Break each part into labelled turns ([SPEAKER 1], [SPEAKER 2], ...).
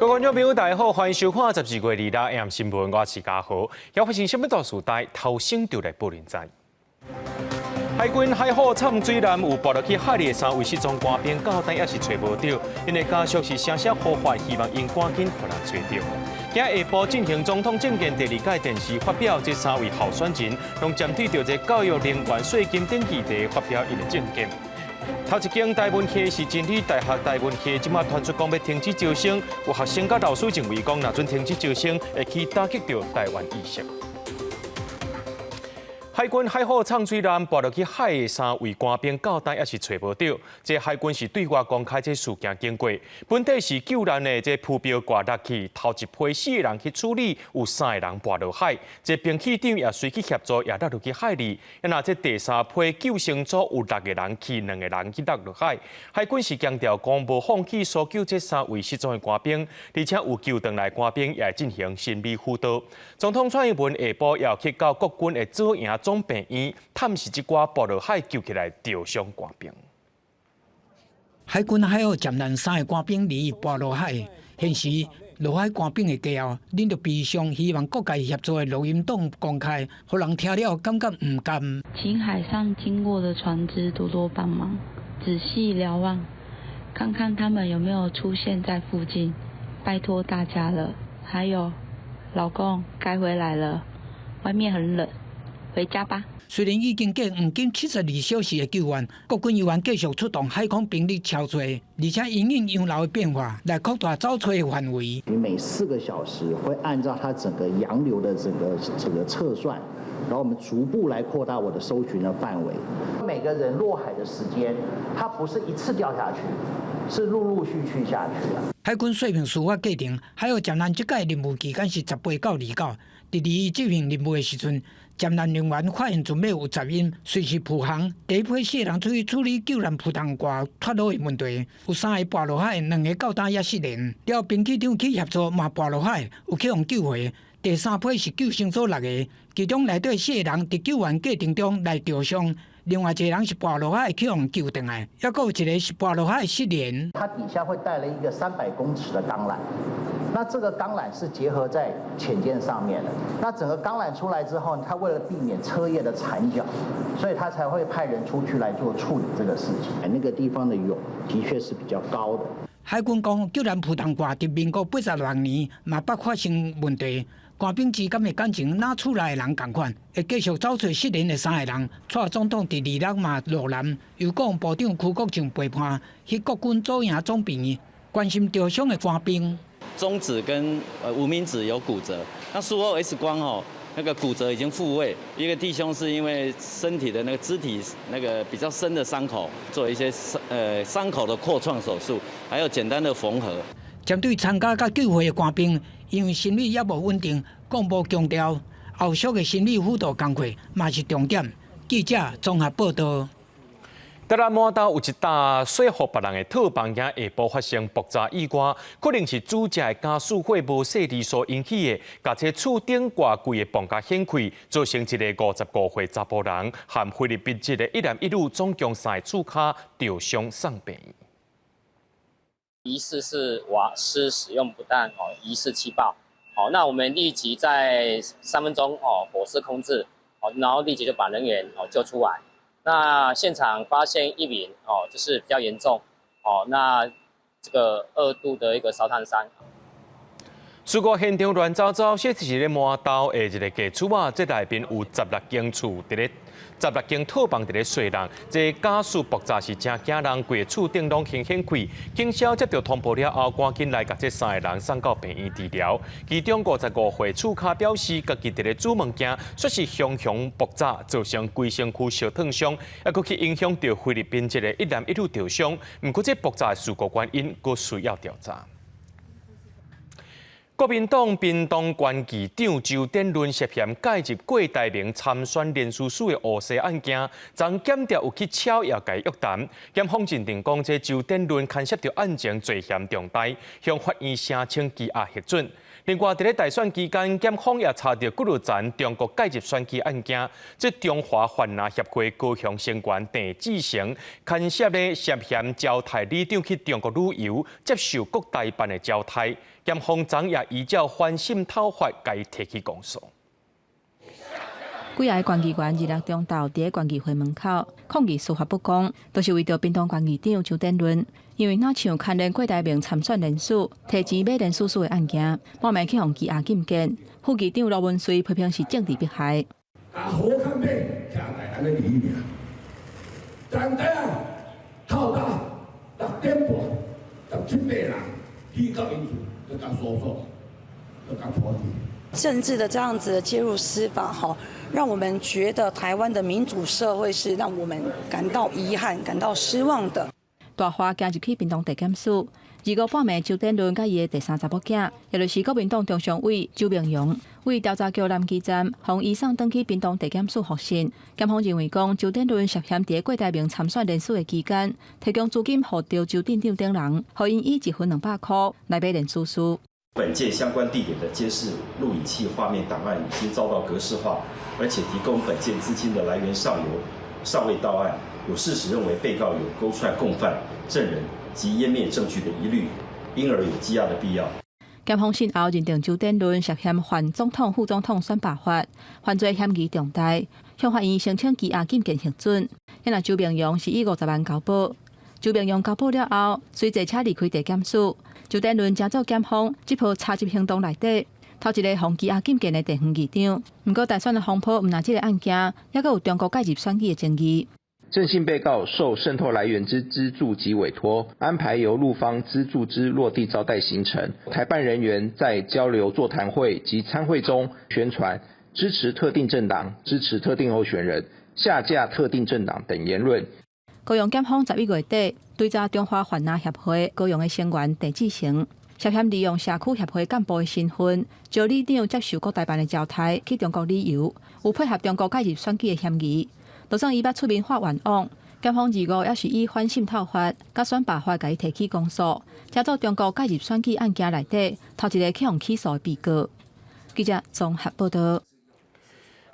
[SPEAKER 1] 各位观众朋友，大家好，欢迎收看14月26日新闻，我是嘉豪。要发生什么大事代，头先就来报连载。海军海虎惨水难有报落去海里的3位失踪官兵，到但也是找无到，因为家属是声声呼唤，希望因赶紧互人找到。今下晡进行总统政见第2届电视发表，这3位候选人拢针对着这教育、能源、税金等议题发表因的政见。头一间台文系是真理大学台文系，即马传出讲要停止招生，有学生甲老师认为讲，若准停止招生，会去打击到台湾意识。海军海虎惨水难跋落去海的3位官兵，到但也是找无到。这海军是对外公开这事件经过，本地是救难的这浮标挂落去，头一批4个人去处理，有3个人跋落海。这兵器长也随去协助，也落入去海里。那这第3批救生组有6个人去，2个人去落海。海军是强调讲无放弃搜救这3位失踪的官兵，而且有救回来官兵也进行心理辅导。总统蔡英文下晡也去到国军的左营总病院探视这寡跋落海救起来受伤官兵。
[SPEAKER 2] 海军海虎舰难3个官兵离跋落海，现时落海官兵的家后，恁着悲伤，希望各界协助的录音档公开，互人听了感觉唔甘。
[SPEAKER 3] 请海上经过的船只多多帮忙，仔细瞭望，看看他们有没有出现在附近，拜托大家了。还有，老公该回来了，外面很冷。回家吧。
[SPEAKER 2] 虽然已经过黄金72小时的救援，国军依然继续出动海空兵力敲找，而且因应洋流的变化来扩大找找的范围。
[SPEAKER 4] 每4个小时会按照它整个洋流的整个测算，然后我们逐步来扩大我的搜寻的范围。每个人落海的时间，它不是一次掉下去，是陆陆续续下去啊。
[SPEAKER 2] 海军水平司法界定，海虎舰难这届任务期间是18到29。第2执行任务的时阵，舰难人员发现准备有杂音，随时扑航。第1批4人出去处理救难浮筒挂脱落的问题，有3个跋落海，2个到单也失联。了兵器长去协助嘛跋落海，有去互救回。第3批是救生组6个，其中内底4个人伫救援过程中来受伤。另外1个人是跋落海去互救回来，还有1个是跋落海失联。
[SPEAKER 4] 它底下会带了一个300公尺的钢缆，那这个钢缆是结合在潜舰上面的。那整个钢缆出来之后，它为了避免车叶的缠脚，所以它才会派人出去来做处理这个事情。那个地方的涌的确是比较高的。
[SPEAKER 2] 海军讲，救难浮筒挂伫民国86年嘛捌发生问题。官兵之间的感情，哪厝内的人同款，会继续找找失联的3个人。蔡总统第2日嘛落难，由国防部长邱国正陪伴去国军左营总病院关心受伤的官兵。
[SPEAKER 5] 中指跟无名指有骨折，那术后 X 光那个骨折已经复位。一个弟兄是因为身体的那个肢体那个比较深的伤口，做一些伤口的扩创手术，还有简单的缝合。
[SPEAKER 2] 针对参加甲救回的官兵，因为心理也无稳定，广播强调后续的心理辅导工作嘛是重点。记者综合报道。台
[SPEAKER 1] 南满岛有一搭说服别人的套房，下晡发生爆炸意外，可能是主家的家属会无细致所引起的，把这厝顶挂柜的房架掀开，造成一个55岁查甫人和菲律宾籍的1男1女，总共3个厝卡受伤送病院。
[SPEAKER 6] 疑似是瓦斯使用不当疑似气爆。那我们立即在3分钟火势控制，然后立即就把人员救出来。那现场发现1名就是比较严重那这个2度的一个烧炭伤。
[SPEAKER 1] 事故现场乱糟糟，这是一个满岛的一个家厝啊，这内面有16间厝，伫咧16间套房伫咧睡人。这家属爆炸是真惊人，规个厝顶拢掀开。警消接到通报了后，赶紧来把这3个人送到病院治疗。其中55岁厝卡表示，家己伫咧煮物件，说是熊爆炸，造成规身躯烧烫伤，还佫去影响到菲律宾籍的1男1女受伤。不过这爆炸事故原因佫需要调查。国民党屏东县议长周典论涉嫌介入郭台铭参选连署署的误射案件，曾检调有去敲也该约谈。检方认定讲，这周典论牵涉到案情罪嫌重大，向法院申请羁押核准。另外，在大选期间，检方也查到几件中国介入选举案件，即中华泛蓝协会高雄成员郑志成，牵涉咧涉嫌招待里长去中国旅游，接受国台办的招待。检方昨也依照反渗透法，该提起公诉。
[SPEAKER 7] 几个县议员日中昼伫县议会门口抗议司法不公，都是为着屏东县议长邱典伦。因为那像牵连郭台铭参选人士提钱买人事的案件，半暝去互羁押禁见，副议长罗文瑞批评是政治迫害。
[SPEAKER 8] 啊，好看买，徛在安尼理尔，昨底啊，透早6点半，17、8人去到因厝，去甲搜索，去甲处理。
[SPEAKER 9] 政治的这样子的介入司法，让我们觉得台湾的民主社会是让我们感到遗憾、感到失望的。
[SPEAKER 7] 大花今日去屏东地检署，25半暝，邱典伦甲伊的第3查某囝，也就是国民党中常委周明阳，为调查局南基站，向移送登去屏东地检署复审。检方认为讲，周典伦涉嫌伫郭台铭参选人事的期间，提供资金予赵州店长等人，互因以1分200块来买人事书。
[SPEAKER 10] 本件相关地点的监视录影器画面档案已经遭到格式化，而且提供本件资金的来源尚未到案，有事实认为被告有勾串共犯、证人及湮灭证据的疑虑，因而有羁押的必要。
[SPEAKER 7] 检方审后认定周典伦涉嫌犯总统、副总统选罢法，犯罪嫌疑重大，向法院申请羁押禁见核准。因若周明阳是以50万交保，周明阳交保了后，随坐车离开地检署。周典伦加做检方这波查缉行动内底，头一个放羁押禁见的地方议长。不过大选的风波唔拿这个案件，也阁有中国介入选举的争议。
[SPEAKER 11] 郑姓被告受渗透来源之资助及委托，安排由陆方资助之落地招待行程。台办人员在交流座谈会及参会中宣传支持特定政党、支持特定候选人、下架特定政党等言论。
[SPEAKER 7] 高雄检方11月底追查中华泛蓝协会高雄的成员郑志成，涉嫌利用社区协会干部的身份，招里长接受国台办的招待去中国旅游，有配合中国介入选举的嫌疑。就算伊捌出面发冤枉，检方25也是以反渗透法、甲选罢法，甲伊提起公诉，加做中国介入选举案件内底头一个去互起诉的被告。记者综合报道。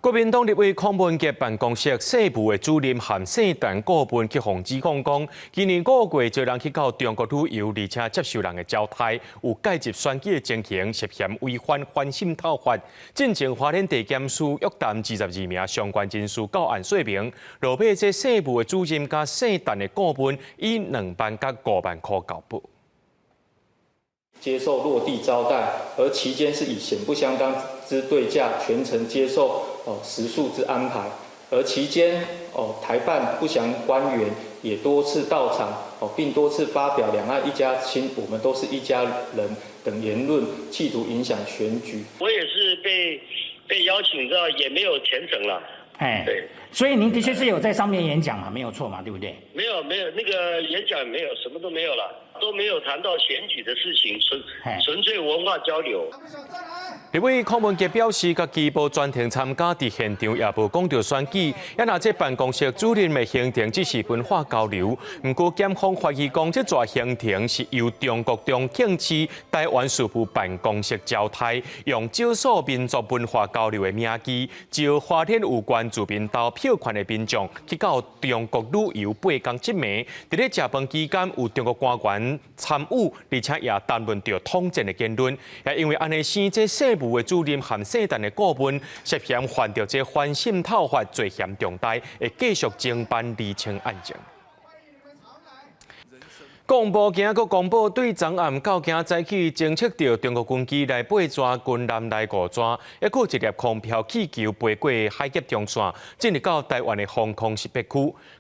[SPEAKER 1] 国民党立委康文杰办公室西部的主任和姓陈顾问去洪指控讲，今年5月招人去到中国旅游，而且接受人的招待，有介入选举的情形，涉嫌违反反渗透法。进前花莲地检署约谈22名相关人士到案说明，落尾这西部的主任加姓陈的顾问以2万甲5万块交保。
[SPEAKER 12] 接受落地招待，而期间是以显不相当之对价全程接受食宿之安排，而期间台办不详官员也多次到场并多次发表两岸一家亲，我们都是一家人等言论，企图影响选举。
[SPEAKER 13] 我也是被邀请到，也没有全程了。对，
[SPEAKER 14] 所以您的确是有在上面演讲嘛，没有错嘛，对不对？
[SPEAKER 13] 没有，那个演讲没有，什么都没有了，都没有谈到选举的事情，纯粹文化交流。
[SPEAKER 1] 立委康文杰表示，甲基部专程参加伫现场，也无讲到选举。也那这办公室主任的行程只是文化交流。不过检方怀疑讲，这座行程是由中国中庆市台湾事务办公室招待，用少数民族文化交流的名义，招花莲有关自民投票权的民众去到中国旅游8天7暝。伫咧食饭期间，有中国官员参与，而且也谈论到统战的言论。也因为安尼生这西部的主任和姓陈的顾问涉嫌犯着这反渗透法罪嫌重大，会继续侦办厘清案情。国防部今日公布，对昨暗到今早起侦测到中国军机来8抓，军舰来5抓，还有一粒空飘气球飞过海峡中线，进入到台湾的防空识别区。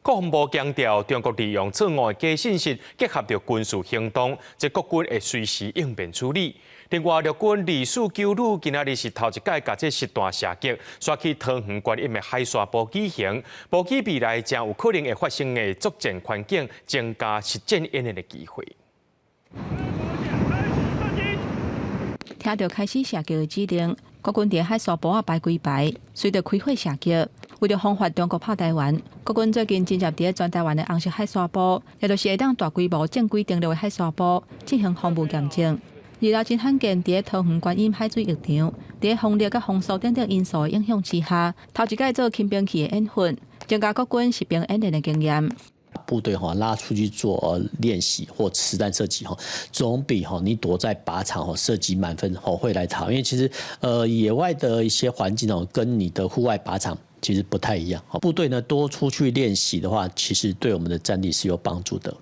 [SPEAKER 1] 国防部强调，中国利用错误假信息，结合着军事行动，这国军会随时应变处理。另外，陆军二4九旅今仔日是头一届甲这实弹射击，刷去桃园观音的海沙堡举行，堡举未来将有可能会发生的作战环境，增加实战演练的机会。
[SPEAKER 7] 听到开始射击的指令，国军伫海沙堡摆几排，随着开火射击。为了防范中国炮台湾，国军最近进入伫全台湾的红色海沙堡，也就是会当大规模正规登陆的海沙堡进行防务验证。日头真罕见，伫桃园观音海水浴场，伫风力甲风速等等因素的影响之下，头一届做轻兵器的演训，增加国军实兵演练的经验。
[SPEAKER 15] 部队拉出去做练习或实弹射击总比你躲在靶场射击满分会来得好，因为其实野外的一些环境跟你的户外靶场其实不太一样。部队呢多出去练习的话，其实对我们的战力是有帮助的。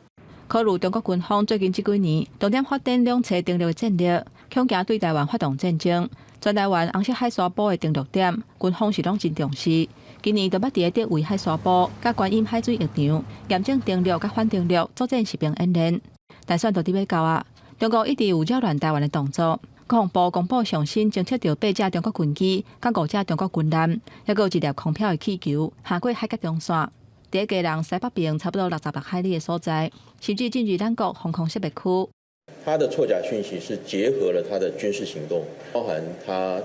[SPEAKER 7] 考虑中国军方最近这几年重点发展两侧定力的战略，恐惊对台湾发动战争。全台湾红色海沙堡的定力点，军方是拢真重视。今年就捌伫个位海沙堡、甲观音海水浴场验证定力甲反定力作战实兵演练。但算到伫要到啊，中国一直有扰乱台湾的动作。国防部公布上新侦测到8架中国军机、甲5架中国军舰，还有一粒空飘的气球下过海峡中线。伫个基隆西北边差不多66海里的所在，甚至进入咱国防空识别区。
[SPEAKER 16] 他的错假讯息是结合了他的军事行动，包含他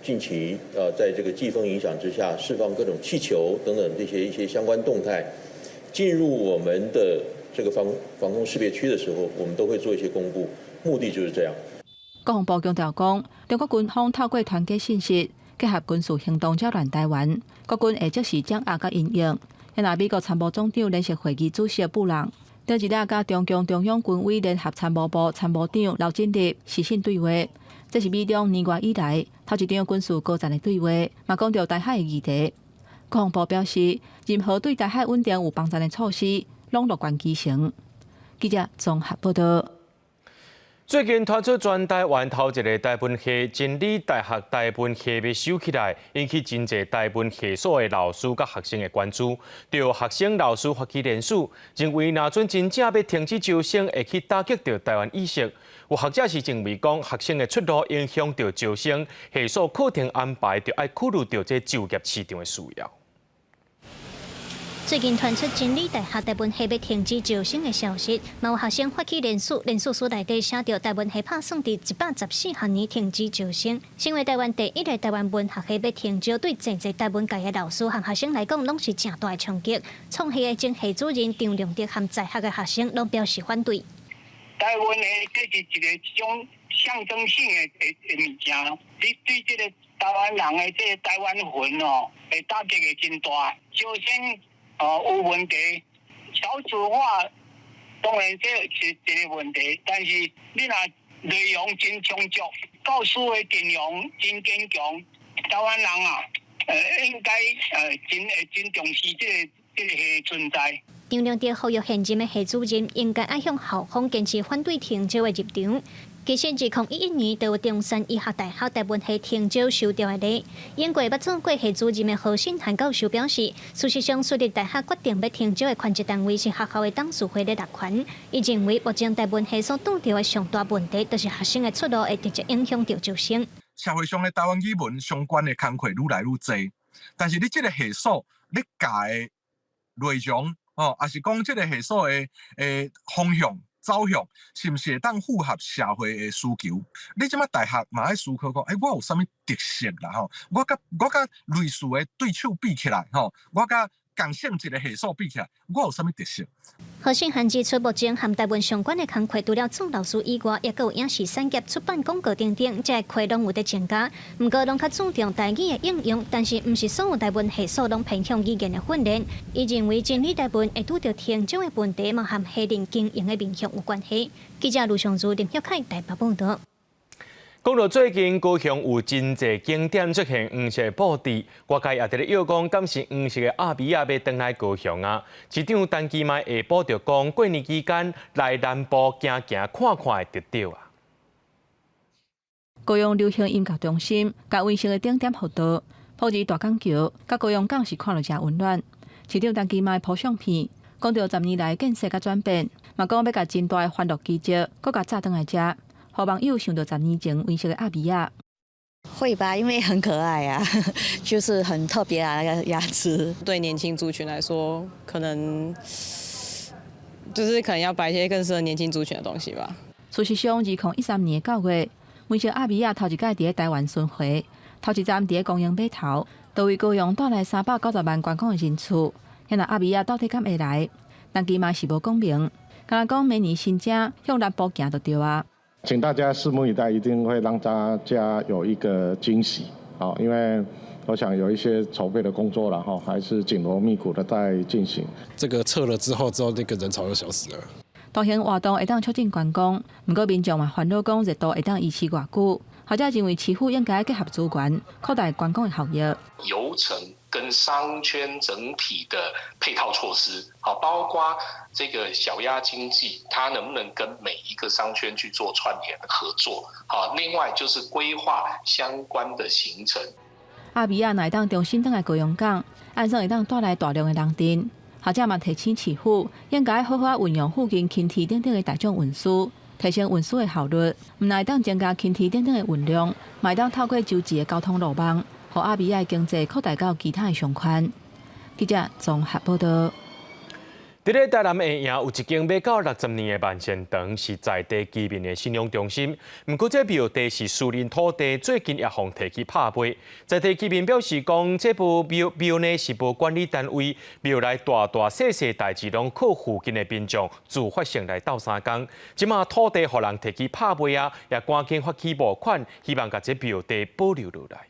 [SPEAKER 16] 近期在这个季风影响之下释放各种气球等等这些一些相关动态，进入我们的这个防空识别区的时候，我们都会做一些公布，目的就是这样。
[SPEAKER 7] 国防部强调讲，中国军方透过团结信息，结合军事行动扰乱台湾，国军会即时掌握甲应用。因那美国参谋总长联席会议主席布朗，顶一日甲中共中央军委联合参谋部参谋长刘振立视讯对话，这是美中年外以来头一场军事高层的对话，嘛讲到台海的议题。国防部表示，任何对台海稳定有帮助的措施，拢乐观其成。记者综合报道。
[SPEAKER 1] 最近传出全台湾头一个台湾系真理大学台湾系要收起来，引起真侪台湾系所的老师甲学生的关注。对学生、老师发起联署，认为若准真正要停止招生，会去打击到台湾意识。有学者是认为讲，学生的出路影响到招生，系所课程安排就要考虑到这就业市场的需要。
[SPEAKER 17] 最近传出真理大学台湾系要停止招生的消息，嘛有学生发起联署，联署书内底写着台湾系拍算伫114学年停止招生。身为台湾第一个台湾文学系要停招，对真侪台湾界的老师和学生来讲，拢是正大的冲击。创系的前系主任张良德和在学的学生拢表示反对。
[SPEAKER 18] 台湾的这是一个种象征性的物件，你对这个台湾人的这个台湾魂会打击的真大，招生。有问题，少子化当然这是一个问题，但是你若内容真充足，教师的阵容真坚强，台湾人应该真重视这个存在。
[SPEAKER 17] 张良德呼吁现任的系主任应该爱向校方坚持反对停招的立场。其实2011年就有中山医学大学台湾系停招收掉的例。英国捌做过系主任的何信涵教授表示，事实上，私立大学决定要停招的权责单位是学校的董事会的落权。伊认为，目前台湾系所遇到的上大问题，就是学生的出路会直接影响到招生。
[SPEAKER 19] 社会上的台湾语文相关的工作愈来愈多，但是你这个系所你教的内容也是讲这个系所的方向。走向是毋是会当符合社会的需求？你即马大学嘛爱思考讲，我有啥物特色啦？我甲类似的对手比起来，我甲共性一个系数比起来，我有啥物特色？
[SPEAKER 17] 何信涵指出，目前和台湾相关的工作，除了做老师以外，也有影视产业、出版广告等等，这些开拢有在增加。不过，拢较注重台语的应用，但是毋是所有台湾系所拢偏向语言的训练。伊认为，真理台湾会拄到停招的问题，嘛和系统经营的面向有关系。记者卢尚珠、林晓凯台北报道。
[SPEAKER 1] 讲到最近高雄有真侪景点出现黄色布置，外界也伫咧邀讲，敢是黄色的阿比亚要登来高雄啊？市长陈其迈下晡就讲，过年期间来南部行行看看会得到啊。
[SPEAKER 7] 高雄流行音乐中心甲卫星的顶点辅导，普及大港桥，甲高雄港是看落真温暖。市长陈其迈铺相片，讲到10年来建设甲转变，嘛讲要甲真大的欢乐季节，搁甲炸转来遮。好网友想到10年前温色的阿比亚，
[SPEAKER 20] 会吧，因为很可爱啊，就是很特别啊，那个牙齿。
[SPEAKER 21] 对年轻族群来说，可能要摆一些更适合年轻族群的东西吧。
[SPEAKER 7] 事实上，2013年9月，温色阿比亚头一届伫台湾巡回，头一站伫公园码头，就为高雄带来390万观光的人次。现在阿比亚到底敢会来？但其嘛是无讲明，敢若讲明年新正向南部行就对啊。
[SPEAKER 3] 请大家拭目以待，一定会让大家有一个惊喜。好，因为我想有一些筹备的工作了哈，还是紧锣密鼓的在进行。
[SPEAKER 22] 这个撤了之后，那个人潮又消失了。
[SPEAKER 7] 大型活动会当促进观光，不过民众嘛烦恼讲热度会当维持偌久，或者认为市府应该结合资源，扩大观光的效益。
[SPEAKER 23] 游程跟商圈整体的配套措施，好，包括这个小鸭经济，它能不能跟每一个商圈去做串联的合作？好，另外就是规划相关的行程。
[SPEAKER 7] 阿比亚乃当重新登来高雄港，岸上会当带来大量的人阵。或者嘛提醒市府，应该好好运用附近轻铁等等的大众运输，提升运输的效率。唔乃当增加轻铁等等的运量，嘛当透过周至的交通路网，和阿比亚经济扩大到其他的商圈。记者综合报道。
[SPEAKER 1] 伫咧台南下营有一间买到60年的万仙堂，是在地居民的信仰中心。不过，这庙地是私人土地，最近也互提起拍卖。在地居民表示讲，这部庙呢是无管理单位，庙内大小小代志拢靠附近的民众自发性来斗相共。即马土地互人提起拍卖啊，也赶紧发起募款，希望把这庙地保留落来。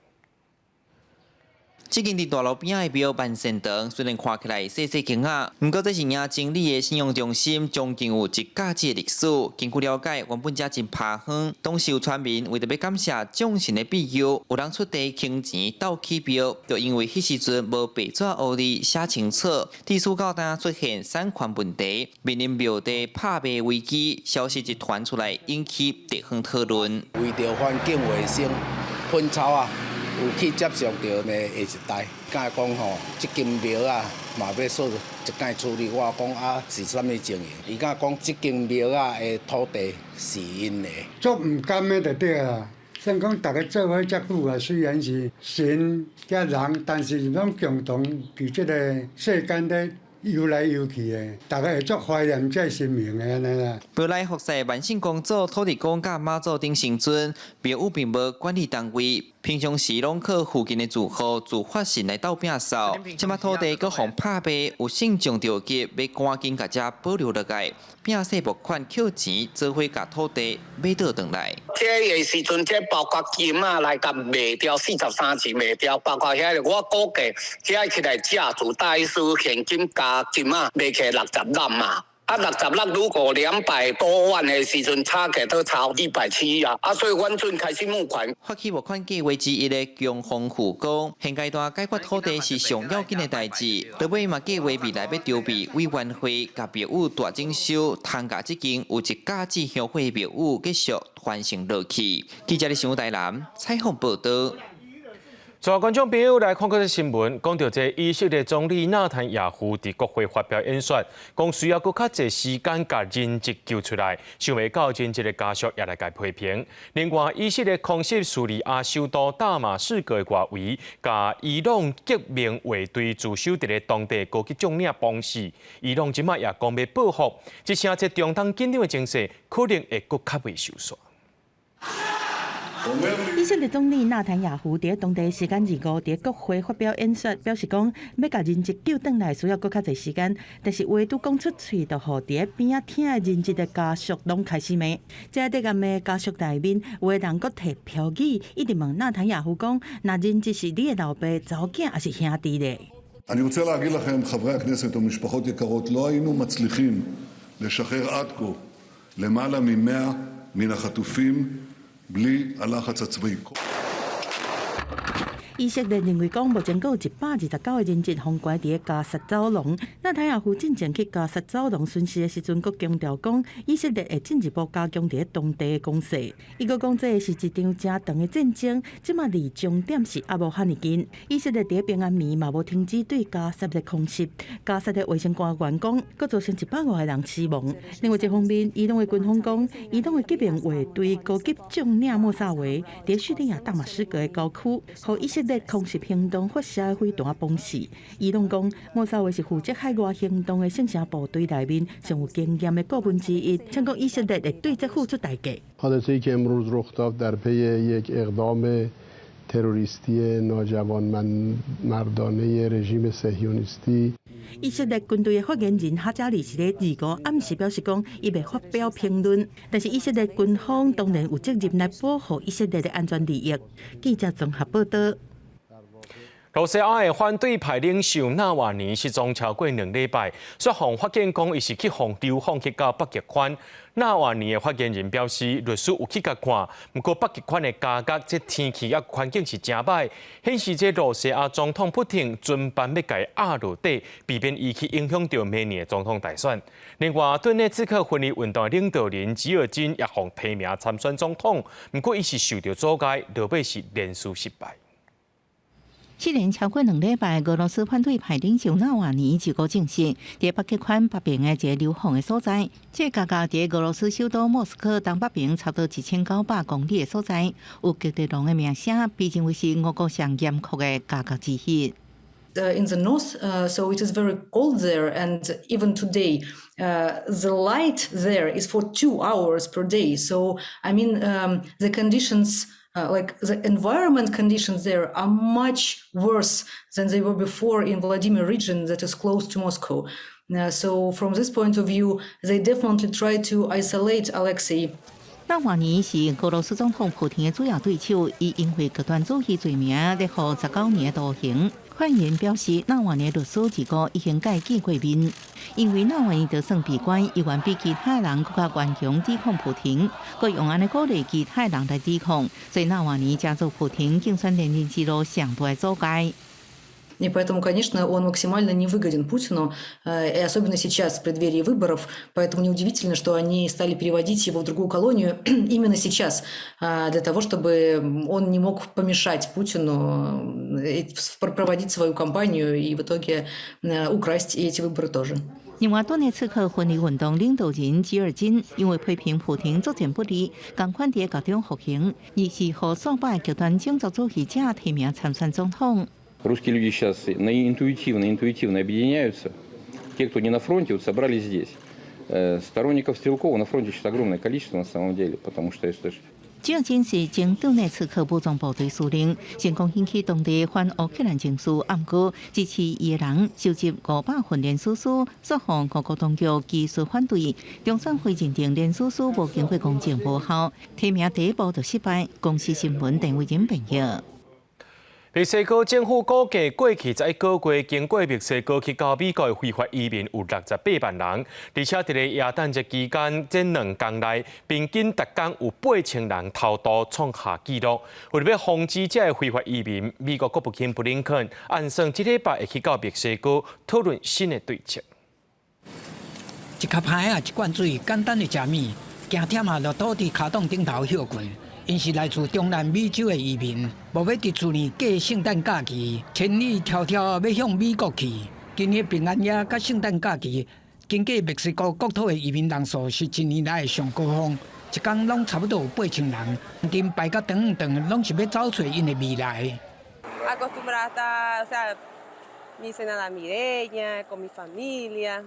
[SPEAKER 24] 这间伫大路边仔的庙万仙堂，虽然看起来细细间仔，不过这是营经理的信用中心，将近有一甲子的历史。根据了解，原本这真拍远，当时有传闻为着要感谢众神的庇佑，有人出地倾钱斗起庙，就因为迄时阵无白纸黑字写清楚，地处到当出现产权问题，面临庙地拍卖危机，消息一传出来，引起地方讨论。
[SPEAKER 25] 为着环境卫生，喷草啊。有去接触到呢下一代，甲讲吼，即间庙啊，嘛要说一概处理。我讲啊，是啥物情形？伊甲讲，即间庙啊的土地是因的。
[SPEAKER 26] 做唔甘的就对啦。像讲大家做伙遮久啊，虽然是神甲人，但是拢共同伫即个世间咧。游来游去的，大家会足怀念这神明的安尼啦。
[SPEAKER 24] 庙内服侍万圣公主、土地公甲妈祖等神尊，庙宇并无管理单位，平常时拢靠附近的住户自发性来斗摒扫。即马土地搁互拍卖，有信众着急，要赶紧甲遮保留落来，摒洗募款扣钱，做伙甲土地买倒转来。
[SPEAKER 18] 这个时阵，这包括金啊来甲卖掉43次卖掉，包括遐个我估计，这起来价值大约是现金加金啊卖起60万嘛。啊，60万如果200多万的时阵，差起都超170啊！所以阮准开始募款。
[SPEAKER 24] 发起募款计划之一的强风虎讲，现阶段解决土地是上要紧的代志。到尾嘛，计划未来要筹备委员会，甲庙宇大整修，通甲即间有一甲子乡会庙宇继续传承落去。记者伫台南采访报道。
[SPEAKER 1] 全观众朋友来看这新闻，讲到这以色列总理纳坦雅胡伫国会发表演说，讲需要搁较侪时间甲人质救出来，想未到人质的家属也来甲批评。另外，以色列空袭叙利亚首都大马士革的外围，甲伊朗革命卫队驻守伫咧当地高级将领绑死。伊朗即马也讲要报复，一声这中东紧张的情势可能会搁较未收煞。
[SPEAKER 27] 以色列总理纳坦雅胡伫当地时间2伫国会发表演说，表示讲要甲人质救回来需要搁较侪时间，但是话拄讲出嘴，就互伫边仔听的人质的家属拢开始骂。在伫暗的家属内面，有的人搁摕标语一直问纳坦雅胡讲，那人质是你的老爸、查某囝还是兄弟咧？
[SPEAKER 28] אני רוצה להגיד לכם, חברי הכנסת ומשפחות יקרות, לא היינו מצליחים לשחרר עד כה למעלה מ100 מן החטופים בלי הלחץ הצבאי.
[SPEAKER 27] 以色列认为讲，目前有129个人质封关伫加沙走廊。纳坦雅胡进前去加沙走廊巡视的时阵，佮强调讲，以色列会进一步加强伫当地的攻势。伊佮讲，这是一场正长的战争，即马离终点是还无遐尼近。以色列伫平安暝嘛无停止对加沙的空袭。加沙的卫生官员讲，佮造成100多个人死亡。另外一方面，伊朗的军方讲，伊朗的革命卫队高级将领莫萨维伫叙利亚大马士革的郊区，和以色列空袭行动发射的飞弹崩死。伊朗讲，莫萨维是负责海外行动的圣城部队内面上有经验的部分之一，称讲以色列会对这付出代价。
[SPEAKER 29] حادثه‌ای که امروز رخ داد در پی یک اقدام تروریستی ناجوانمردانه رژیم صهیونیستی
[SPEAKER 27] 以色列军队的发言人哈加利是咧25暗时表示讲，伊未发表评论，但是以色列军方当然有责任来保护以色列的安全利益。记者综合报道。
[SPEAKER 1] 罗西亚的反对派领袖纳瓦尼失踪超过2礼拜，说谎发现讲伊是去放流放去到北极圈。纳瓦尼的发言人表示，律师有去甲看，不过北极圈的价格、这天气甲环境是真歹，显示这罗西亚总统普廷准备要甲压落底，避免伊去影响到明年的总统大选。另外，顿内刺客分离运动的领导人吉尔金也获提名参选总统，不过伊是受到阻碍，落尾是连续失败。
[SPEAKER 27] 失联超过2礼拜，俄罗斯反对派领袖纳瓦尼25证实，在北极圈北边的一个流放的所在，这价格在俄罗斯首都莫斯科东北边差不多1900公里的所在，有极地龙的名声，被认为是俄国上严酷的价格之一。
[SPEAKER 2] In the north, so it is very cold there, and even today, the light there is for 2 hours per day. So, I mean, the conditions, like the environment conditions there are much worse than they were before in Vladimir region that is close to Moscow. So, from this point of view, they definitely try to isolate Alexei.
[SPEAKER 27] 纳瓦尼是俄罗斯总统普廷的主要对手，伊因为极端主义罪名，勒获19年的徒刑。发言人表示，纳瓦尼律师25已经改见过面，因为纳瓦尼就算闭关，伊愿比其他人更加顽强抵抗普廷，佮用安尼鼓励其他人来抵抗，所以纳瓦尼加入普廷竞选连任之路上大的阻碍。
[SPEAKER 2] И поэтому, конечно, он максимально невыгоден Путину, и особенно сейчас, в преддверии выборов. Поэтому неудивительно, что они стали переводить его в другую колонию именно сейчас, для того, чтобы он не мог помешать Путину проводить свою кампанию и в итоге украсть и эти выборы тоже.
[SPEAKER 27] 另外，顿内刺客分离运动领导人吉尔金因为批评普廷作战不利，共款在高中服刑，而是和所把极端种族主义者提名参选总统。
[SPEAKER 4] Русские люди сейчас интуитивно объединяются. Те, кто не на фронте, вот собрались здесь. Сторонников Стрелкова на фронте сейчас огромное количество на самом деле, потому что если
[SPEAKER 27] 吉尔金是前顿内刺客武装部队司令，成功引起当地反乌克兰情绪，暗过支持伊的人收集500份连署书，说向各国当局技术反对。中选会认定连署书无经过公证无效，提名第一步就失败。公司新闻定为人朋友。
[SPEAKER 1] 墨西哥政府估计，过去11个月，经过墨西哥去到美国的非法移民有68万人，而且伫个耶诞节期间，这2天内平均每天有8000人偷渡创下纪录。为了要防止这个非法移民，美国国务卿布林肯按算这礼拜会去到墨西哥讨论新的对策。
[SPEAKER 14] 一卡牌啊，一罐水，简单的食米，行忝啊，就倒伫卡洞顶头休困。因是来自中南美洲的移民，无要伫厝呢过圣诞假期，千里迢迢要向美国去。今年平安夜甲圣诞假期，经过墨西哥国土的移民人数是1年来的上高峰，一天拢差不多有8000人。因排甲长长，拢是要找找因的未来。
[SPEAKER 5] Acostumbrada, o sea, mi cena navideña con mi familia,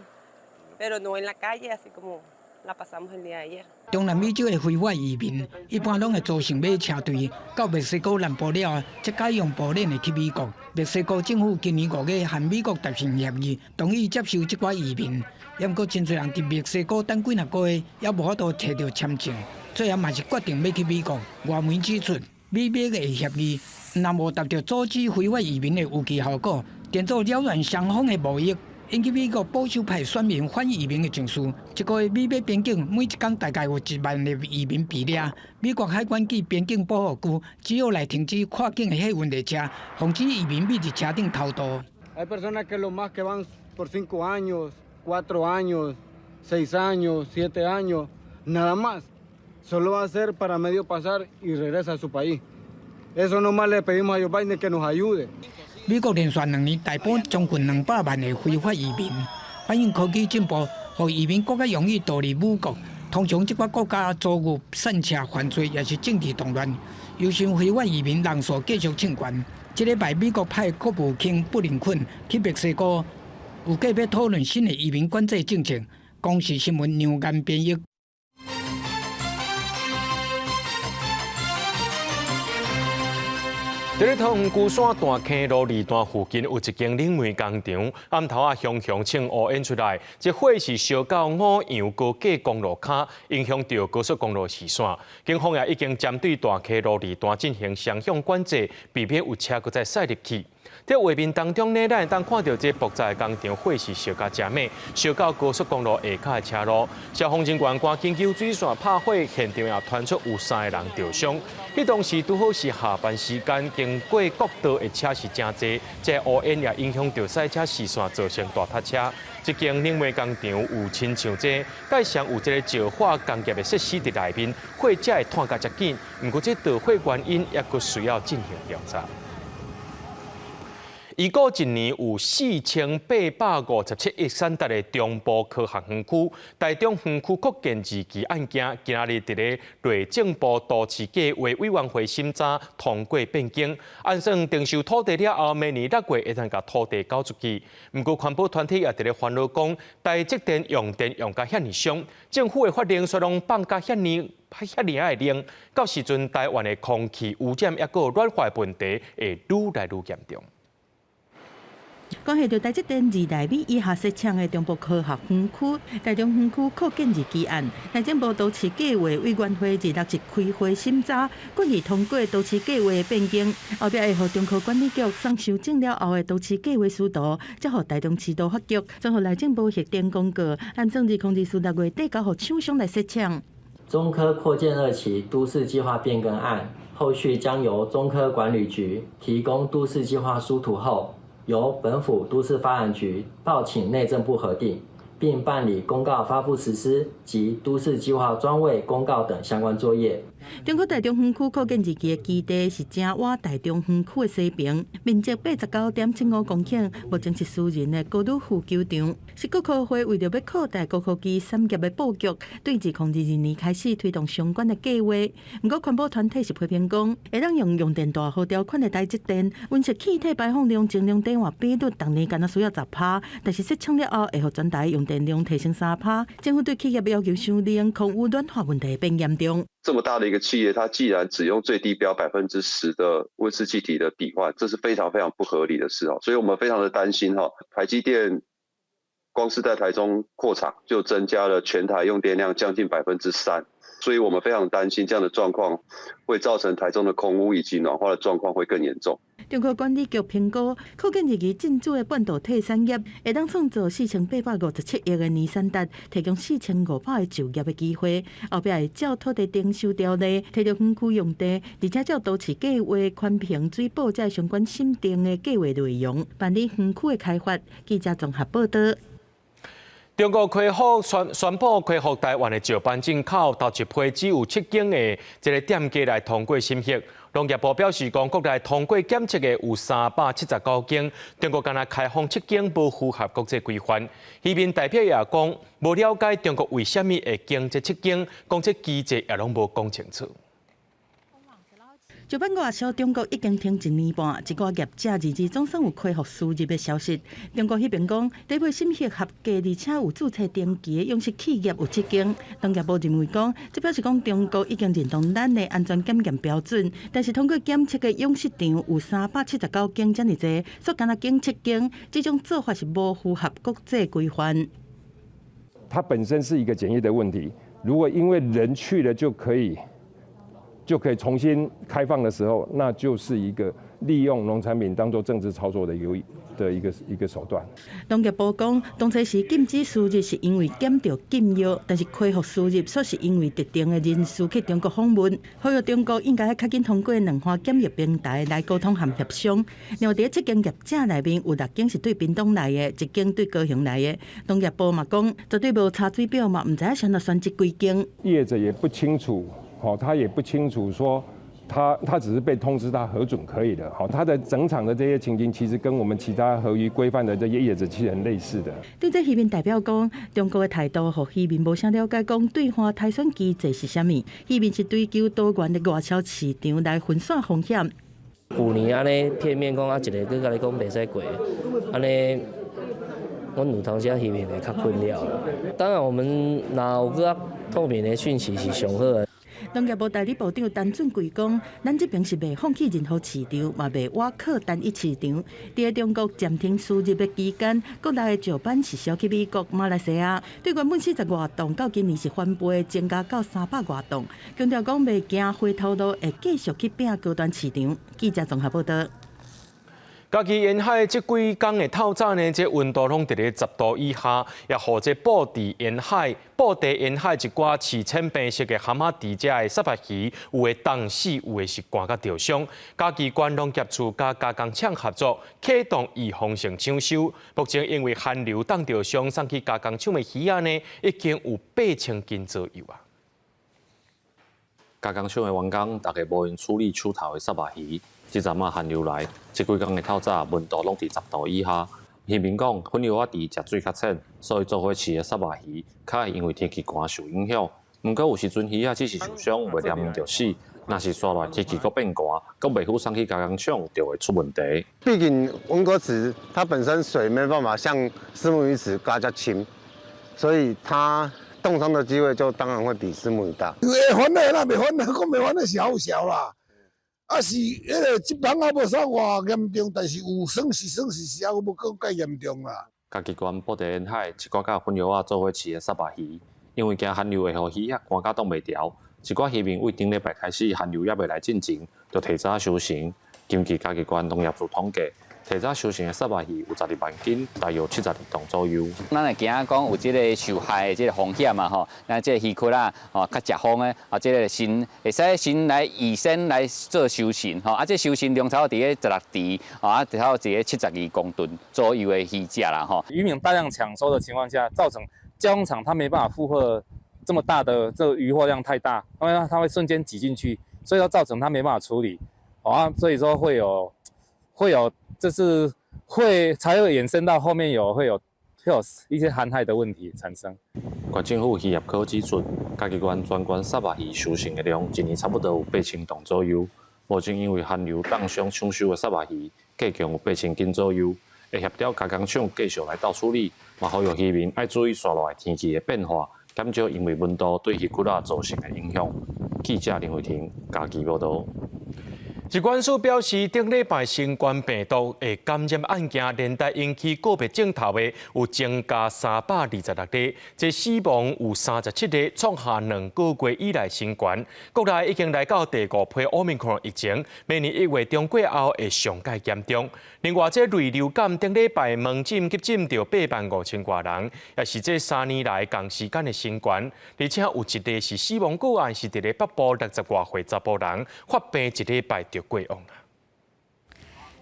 [SPEAKER 5] pero no en la calle, así como la pasamos el día de ayer.
[SPEAKER 14] 中南美洲的非法移民一般拢会组成马车队到墨西哥南部了，再改用步链的去美国。墨西哥政府今年5月和美国达成协议，同意接受这寡移民。不过真侪人伫墨西哥等几个月，也无法度摕到签证，最后嘛是决定要去美国。外媒指出，美墨的协议若无达到阻止非法移民的预期效果，电做扰乱双方的贸易。引起美国保守派选民反移民的情绪。一个月美墨边境每一天大概有1万的移民被抓。美国海关及边境保护区只有来停止跨境的客运列车，防止移民秘伫车顶偷渡。
[SPEAKER 6] Hay personas que lo más que van por 5 años, 4 años, 6 años, 7 años, nada más. Solo va a ser para medio pasar y regresa a su país. Eso nomás le pedimos a Joe Biden que nos ayude.
[SPEAKER 14] 美国连续2年逮捕将近200万的非法移民，反映科技进步，让移民更加容易逃离母国。通常，这些国家遭遇散车犯罪，也是政治动乱，忧心非法移民人数继续增高。这礼拜，美国派国务卿布林肯去墨西哥，有计要讨论新的移民管制政策。公视新闻杨岩编译。
[SPEAKER 1] 在咧桃园龟山大坑路二段附近有一间冷媒工厂，暗头香青乌烟出来，这火是烧到五杨高架公路卡，影响到高速公路视线。警方也已经针对大坑路二段进行双向管制，避免有车搁再驶入去。在画面当中呢，咱会当看到这爆炸的工厂火是烧到真猛，烧到高速公路下骹的车路。消防人员赶紧救水线拍火，现场也传出有3个人受伤。迄当时拄好是下班时间，经过国道的车是真多，这乌烟也影响到赛车视线，造成大塞车。这间冷媒工厂有亲像这，介上有一个石化工业的设施伫内面，火才会探甲遮紧。不过这导火原因也佫需要进行调查。已过一年有4857亿产值的中部科学园区，台中园区扩建二期案件，今仔日伫咧内政部都市计划委员会审查通过变更，按算定收土地了后，明年6月会当甲土地交出去。不过环保团体也伫咧烦恼讲，台积电用电用甲遐尼凶，政府的法令却拢放甲遐尼爱冷，到时阵台湾的空气污染也有软化问题会愈来愈严重。
[SPEAKER 27] 关系到台积电2奈米以下设厂的中部科学园区，台中园区扩建2期案，内政部都市计划委员会日6日开会审查，决议通过都市计划的变更，后壁会予中科管理局送修正了后的都市计划书图，再予台中市都法局，综合内政部核定公告，按算2024 6月底交予厂商来设厂。
[SPEAKER 8] 中科扩建2期都市计划变更案，后续将由中科管理局提供都市计划书图后，由本府都市发展局报请内政部核定，并办理公告发布实施及都市计划专位公告等相关作业。
[SPEAKER 27] 中国台中园区扩建2期的基地是正挖台中园区的西边，面积89.75公顷，目前是私人的高度副球场。是国科会为着要扩大高科技产业的布局，对2022年开始推动相关的计划。不过环保团体是批评讲，会当用电大户条款的台积电，温室气体排放量净量低换比率，当年敢若需要10%，但是设厂了后，会予全台用电量提升3%。政府对企业要求伤冷，空污软化问题变严重。
[SPEAKER 9] 这么大的一个企业，它既然只用最低标10%的温室气体的抵换，这是非常非常不合理的事哦。所以我们非常的担心哈，台积电光是在台中扩厂就增加了全台用电量将近3%，所以我们非常担心这样的状况会造成台中的空污以及暖化的状况会更严重。
[SPEAKER 27] 中国管理局评估，扩建2期进驻的半导体产业会当创造4857亿的年产值，提供4500个就业的机会。后壁会照土地征收条例，摕到园区用地，而且照都市计划宽平水报这相关审定的计划内容，办理园区的开发。记者综合报道。
[SPEAKER 1] 中国恢复宣布恢复台湾的石斑进口，头一批只有7间的这个店家来通过审核。农业部表示，讲国内通过检测的有379间，中国敢若开放7间无符合国际规范。那边代表也讲，无了解中国为什么会经这7间，讲这机制也拢无讲清楚。
[SPEAKER 27] 石斑外销中国已经停1年半，一寡业者日总算有恢复输入的消息。中国迄边讲，第一批审核合格而且有注册登记的养殖企业有7间。农业部认为讲，这表示讲中国已经认同咱的安全检验标准，但是通过检测的养殖场有379间这么多，所以敢若经7间，这种做法是无符合国际规范。
[SPEAKER 10] 它本身是一个检疫的问题，如果因为人去了就可以重新开放的时候，那就是一个利用农产品当作政治操作的一个手段。
[SPEAKER 27] 农业部讲，当初是禁止输入，是因为检到禁药，但是恢复输入，却是因为特定的人士去中国访问，呼吁中国应该较紧通过2化检疫平台来沟通和协商。另外，伫7间业者内面有6间是对屏东来的，1间对高雄来的。农业部嘛讲，绝对无查水表嘛，唔知选这几间。
[SPEAKER 10] 业者也不清楚。他也不清楚说他只是被通知他核准可以的。他的整场的这些情形，其实跟我们其他合于规范的这些业者其实很类似的。
[SPEAKER 27] 对这渔民代表讲，中国的态度和渔民无啥了解，讲兑换台选机制是啥物？渔民是追求多元的外销市场来分散风险。
[SPEAKER 11] 去年安尼片面讲一个去甲你讲袂使过，安尼。阮有当时啊，渔民会较困扰。当然，我们若有较透明的讯息是上好的。
[SPEAKER 27] 农业部代理部长陈俊贵讲，咱这边是未放弃任何市场，嘛未挖靠单一市场。伫中国暂停输入的期间，国内的石斑是销去美国、马来西亚，对原本40外吨，到今年是翻倍增加到300外吨。强调讲未惊回头路，会继续去拼高端市场。记者综合报道。
[SPEAKER 1] 家己沿海这几天的透早呢，这温度拢伫咧10度以下，也互这布地沿海一寡饲浅变色的蛤蟆猪只的沙白鱼，有的冻死，有的是寒甲受伤。家己关拢协助甲加工厂合作，启动预防性抢收。目前因为寒流冻着伤，送去加工厂的鱼仔呢，已经有8000斤左右啊。
[SPEAKER 3] 加工厂的员工大家无用处理手头的沙白鱼。即阵啊寒流来，即几天的透早温度拢伫10度以下。渔民讲，粉瘤仔猪食水较浅，所以做伙饲的沙白鱼，较会因为天气寒受影响。毋过有时阵鱼仔只是受伤，袂黏着死。若是刷来天气阁变寒，阁袂好送去加工厂，就会出问题。
[SPEAKER 12] 毕竟温哥池它本身水没办法像虱目鱼池加较清，所以它冻伤的机会就当然会比虱目鱼大。
[SPEAKER 13] 会烦的啦，袂烦的，讲袂烦的小啦。啊是，迄个疾病也无啥偌严重，但是有算是也无讲介严重啦。
[SPEAKER 3] 家己关布地沿海一寡甲粉瘤仔做伙饲的沙白鱼，因为惊寒流会互鱼仔寒甲冻袂调，一寡渔民为顶礼拜开始寒流还袂来进前，就提早收成。根据家己关农业处统计，提早收成的沙白鱼有12万斤，大约72吨左右。
[SPEAKER 15] 咱会惊讲有即个受害的即个风险嘛吼，咱即个鱼窟啦，吼较食风的，即个先会使先来预先来做收成吼，这收成量差不多伫个16池，差不多伫个72公吨左右的鱼价啦吼。
[SPEAKER 16] 渔民大量抢收的情况下，造成加工厂它没办法负荷这么大的这个渔获量太大，因为它会瞬间挤进去，所以它造成它没办法处理，所以说会有，就是才会衍生到后面会有一些寒害的问题产生。
[SPEAKER 3] 县政府渔业科指出，家己县全县沙白鱼收成的量，一年差不多有8000吨左右。目前因为寒流冻伤抢收的沙白鱼，计共有8000斤左右，会协调加工厂继续来倒处理，嘛呼吁渔民爱注意刷落来天气的变化，减少因为温度对鱼骨仔造成的影响。记者林慧婷，家己报道。
[SPEAKER 1] 疾管署表示，顶礼拜新冠病毒的感染案件连带引起个别症头的有增加326例，这死亡有37例，创下2个月以来新冠。国内已经来到第5批Omicron疫情，明年1月中过后会上界严重。另外，这类流感顶礼拜门诊急诊到85000多人，也是这3年来同时间的新冠，而且有一例是死亡个案是伫咧北部60多岁查甫人发病一礼拜就过往啦。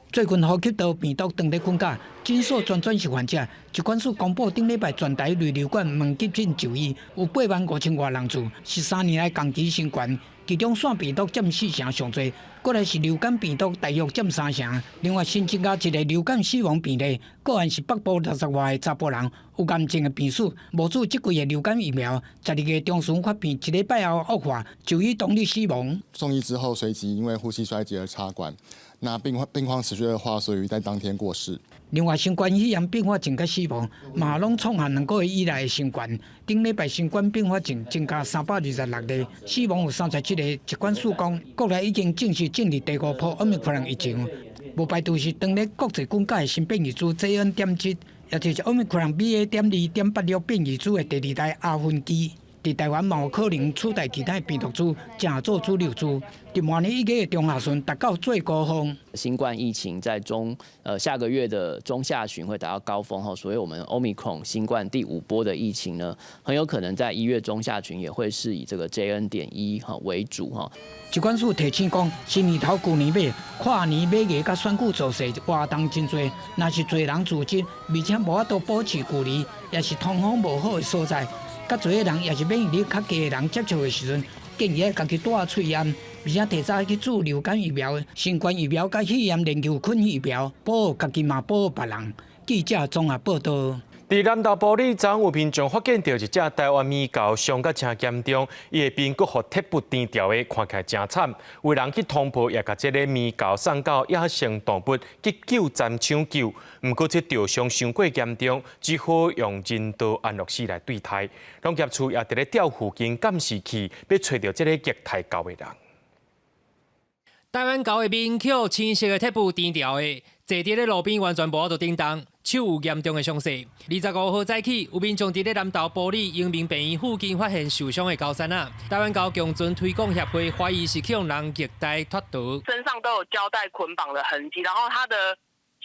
[SPEAKER 14] 最近呼吸道病毒当咧增加，诊所专是患者。疾管署公布顶礼拜全台类流感门急诊就医有85000多人次，是3年来同期新冠。其中腺病毒占4成上侪，过来是流感病毒大约占3成。另外新增加一个流感死亡病例，个案是北部60外的查甫人，有癌症的病史，无注即季的流感疫苗，12月中旬发病，一礼拜后恶化，就医当日死亡。
[SPEAKER 17] 送医之后，随即因为呼吸衰竭而插管，那病况持续恶化，所以在当天过世。
[SPEAKER 14] 另外，新冠肺炎并发症甲死亡，嘛拢创下2个月以来的新冠。顶礼拜新冠并发症增加326例，死亡有37例。疾管署讲，国内已经正式进入第5波Omicron疫情，无排除是当日国际公价的新变异株 JN.7， 也就是 Omicron BA.2.86 变异株的第2代亚分支。伫台湾嘛有可能取代其他病毒株，正做主流株。伫明年1月中下旬达到最高峰。
[SPEAKER 19] 新冠疫情在下个月的中下旬会达到高峰后，所以我们 Omicron 新冠第5波的疫情呢，很有可能在1月中下旬也会是以这个 JN.1 为主哈。
[SPEAKER 14] 疾管署提醒讲，新年头、旧年尾、跨年买月甲选举造势活动真多，若是多人聚集，而且无法度保持距离，也是通风无好的所在。较侪个人也是免疫力较低的人接触的时阵，建议家己戴喙烟，而且提早去注流感疫苗、新冠疫苗甲肺炎链球菌疫苗，保护家己嘛保护别人。记者综合报道。
[SPEAKER 1] 伫南投埔里，昨有民众发现到一只台湾米狗伤甲真严重，伊的面骨互铁布钉掉的，看起来真惨。有人去通报，也甲这个米狗送到野生动物急救站抢救，不过这吊伤伤过严重，只好用人道安乐死来对待。农业处也伫咧调附近监视器，要找到这个虐待狗的人。
[SPEAKER 7] 台湾狗的面口青色的铁布钉掉的，坐伫咧路边完全无法度叮当，手有严重的伤势。25号早起，有民众伫咧南投埔里永明病院附近发现受伤的狗山仔。台湾狗共存推广协会怀疑是去用人虐待脱毒，
[SPEAKER 18] 身上都有胶带捆绑的痕迹，然后它的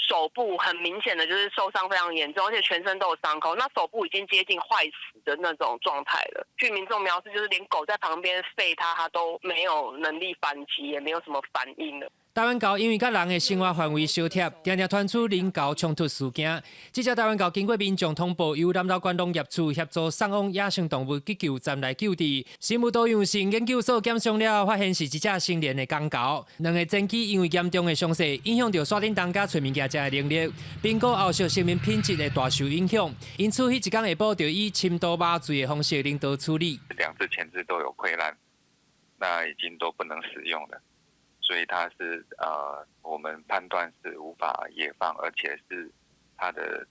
[SPEAKER 18] 手部很明显的就是受伤非常严重，而且全身都有伤口，那手部已经接近坏死的那种状态了。据民众描述，就是连狗在旁边吠它都没有能力反击，也没有什么反应了。
[SPEAKER 7] 台湾狗因为甲人的生活范围相贴，常常传出人狗冲突事件。这只台湾狗经过民众通报，由南投县农业处协助送往野生动物急救站来救治。生物多样性研究所检伤了，发现是一只成年的公狗，两个前肢因为严重的伤势，影响到山顶当家找物件食的能力，并过后续生命品质的大受影响。因此，迄一天下晡就以침도麻醉的方式领导处理。
[SPEAKER 20] 两只前肢都有溃烂，那已经都不能使用了。所以它是我们判断是无法野放，而且是它的